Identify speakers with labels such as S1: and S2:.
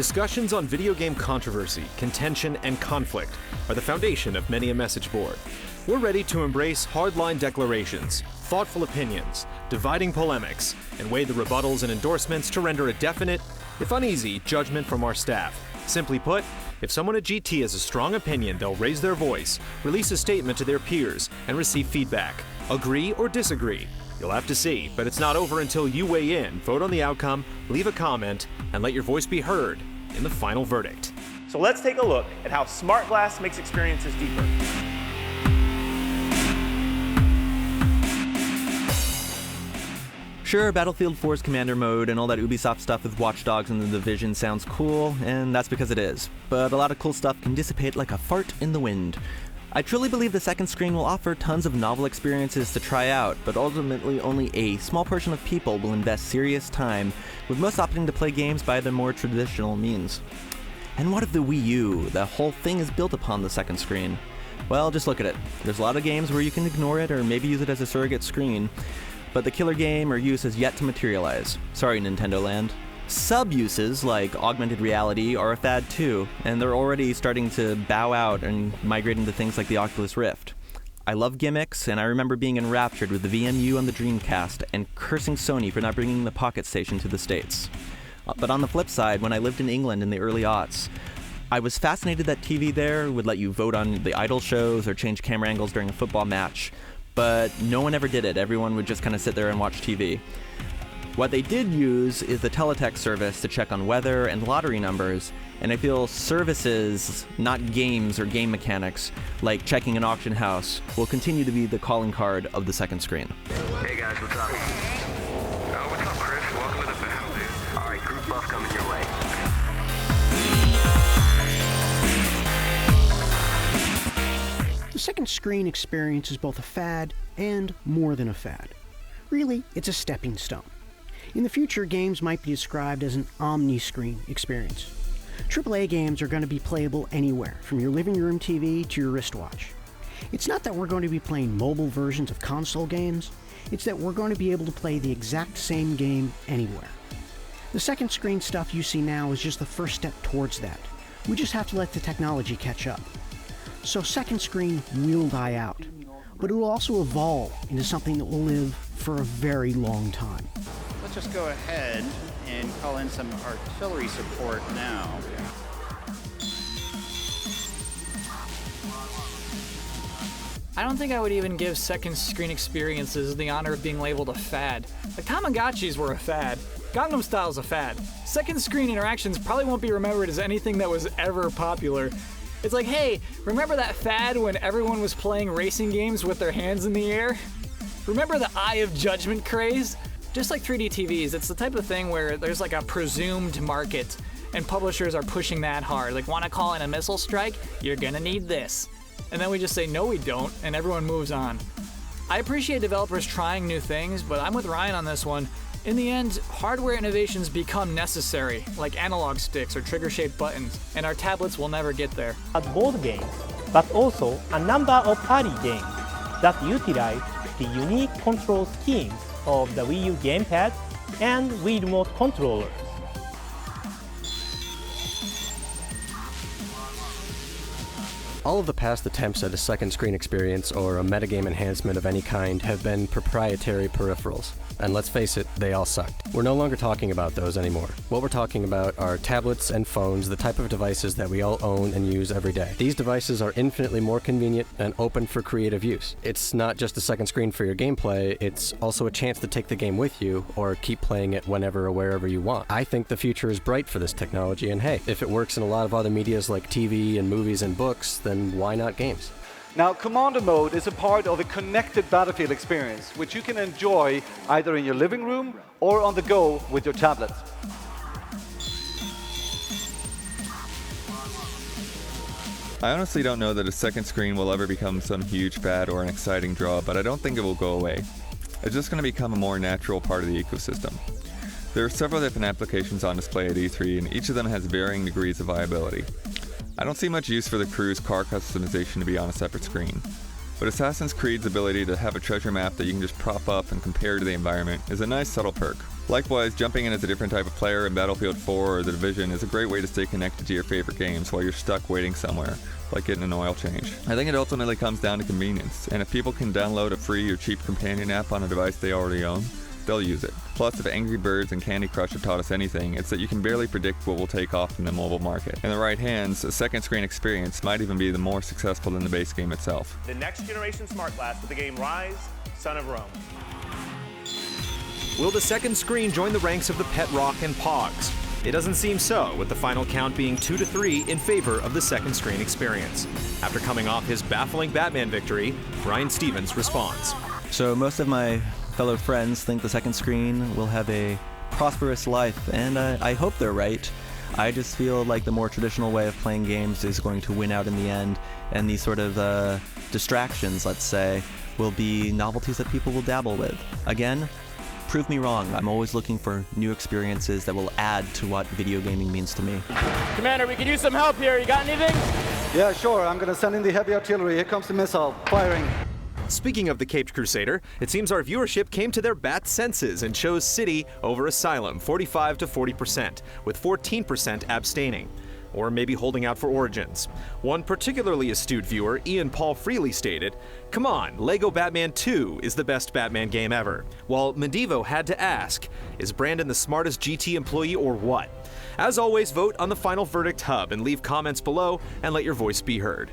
S1: Discussions on video game controversy, contention, and conflict are the foundation of many a message board. We're ready to embrace hardline declarations, thoughtful opinions, dividing polemics, and weigh the rebuttals and endorsements to render a definite, if uneasy, judgment from our staff. Simply put, if someone at GT has a strong opinion, they'll raise their voice, release a statement to their peers, and receive feedback. Agree or disagree? You'll have to see, but it's not over until you weigh in, vote on the outcome, leave a comment, and let your voice be heard in the final verdict.
S2: So let's take a look at how smart glass makes experiences deeper.
S3: Sure, Battlefield 4's Commander mode and all that Ubisoft stuff with Watch Dogs and The Division sounds cool, and that's because it is. But a lot of cool stuff can dissipate like a fart in the wind. I truly believe the second screen will offer tons of novel experiences to try out, but ultimately only a small portion of people will invest serious time, with most opting to play games by the more traditional means. And what of the Wii U? The whole thing is built upon the second screen. Well, just look at it. There's a lot of games where you can ignore it or maybe use it as a surrogate screen, but the killer game or use has yet to materialize. Sorry, Nintendo Land. Sub-uses like augmented reality are a fad too, and they're already starting to bow out and migrating to things like the Oculus Rift. I love gimmicks, and I remember being enraptured with the VMU on the Dreamcast and cursing Sony for not bringing the Pocket Station to the States. But on the flip side, when I lived in England in the early aughts, I was fascinated that TV there would let you vote on the idol shows or change camera angles during a football match, but no one ever did it. Everyone would just kind of sit there and watch TV. What they did use is the teletext service to check on weather and lottery numbers, and I feel services, not games or game mechanics, like checking an auction house, will continue to be the calling card of the second screen.
S4: Hey guys, what's up? What's up, Chris? Welcome to the family. Alright, group buff coming your way.
S5: The second screen experience is both a fad and more than a fad. Really, it's a stepping stone. In the future, games might be described as an omni-screen experience. AAA games are going to be playable anywhere, from your living room TV to your wristwatch. It's not that we're going to be playing mobile versions of console games, it's that we're going to be able to play the exact same game anywhere. The second screen stuff you see now is just the first step towards that. We just have to let the technology catch up. So second screen will die out, but it will also evolve into something that will live for a very long time.
S6: Let's just go ahead and call in some artillery support now.
S7: I don't think I would even give second screen experiences the honor of being labeled a fad. The Tamagotchis were a fad. Gangnam Style's a fad. Second screen interactions probably won't be remembered as anything that was ever popular. It's like, hey, remember that fad when everyone was playing racing games with their hands in the air? Remember the Eye of Judgment craze? Just like 3D TVs, it's the type of thing where there's like a presumed market, and publishers are pushing that hard. Like, wanna call in a missile strike? You're gonna need this. And then we just say, no we don't, and everyone moves on. I appreciate developers trying new things, but I'm with Ryan on this one. In the end, hardware innovations become necessary, like analog sticks or trigger-shaped buttons, and our tablets will never get there.
S8: Board games, but also a number of party games that utilize the unique control schemes of the Wii U gamepad and Wii Remote controllers.
S9: All of the past attempts at a second screen experience or a metagame enhancement of any kind have been proprietary peripherals. And let's face it, they all sucked. We're no longer talking about those anymore. What we're talking about are tablets and phones, the type of devices that we all own and use every day. These devices are infinitely more convenient and open for creative use. It's not just a second screen for your gameplay, it's also a chance to take the game with you or keep playing it whenever or wherever you want. I think the future is bright for this technology, and hey, if it works in a lot of other medias like TV and movies and books, then why not games?
S10: Now, Commander Mode is a part of a connected Battlefield experience, which you can enjoy either in your living room or on the go with your tablet.
S11: I honestly don't know that a second screen will ever become some huge fad or an exciting draw, but I don't think it will go away. It's just going to become a more natural part of the ecosystem. There are several different applications on display at E3, and each of them has varying degrees of viability. I don't see much use for the crew's car customization to be on a separate screen, but Assassin's Creed's ability to have a treasure map that you can just prop up and compare to the environment is a nice subtle perk. Likewise, jumping in as a different type of player in Battlefield 4 or The Division is a great way to stay connected to your favorite games while you're stuck waiting somewhere, like getting an oil change. I think it ultimately comes down to convenience, and if people can download a free or cheap companion app on a device they already own, they'll use it. Plus, if Angry Birds and Candy Crush have taught us anything, it's that you can barely predict what will take off in the mobile market. In the right hands, a second screen experience might even be the more successful than the base game itself.
S2: The next generation smart glass with the game Rise, Son of Rome.
S1: Will the second screen join the ranks of the Pet Rock and Pogs? It doesn't seem so, with the final count being 2-3 in favor of the second screen experience. After coming off his baffling Batman victory, Ryan Stevens responds.
S3: So most of my fellow friends think the second screen will have a prosperous life, and I hope they're right. I just feel like the more traditional way of playing games is going to win out in the end, and these sort of distractions, let's say, will be novelties that people will dabble with. Again, prove me wrong. I'm always looking for new experiences that will add to what video gaming means to me.
S2: Commander, we could use some help here. You got anything?
S10: Yeah, sure. I'm gonna send in the heavy artillery. Here comes the missile. Firing.
S1: Speaking of the Caped Crusader, it seems our viewership came to their bat senses and chose City over Asylum, 45 to 40%, with 14% abstaining. Or maybe holding out for Origins. One particularly astute viewer, Ian Paul Freely, stated, "Come on, Lego Batman 2 is the best Batman game ever." While Medivo had to ask, is Brandon the smartest GT employee or what? As always, vote on the Final Verdict hub and leave comments below and let your voice be heard.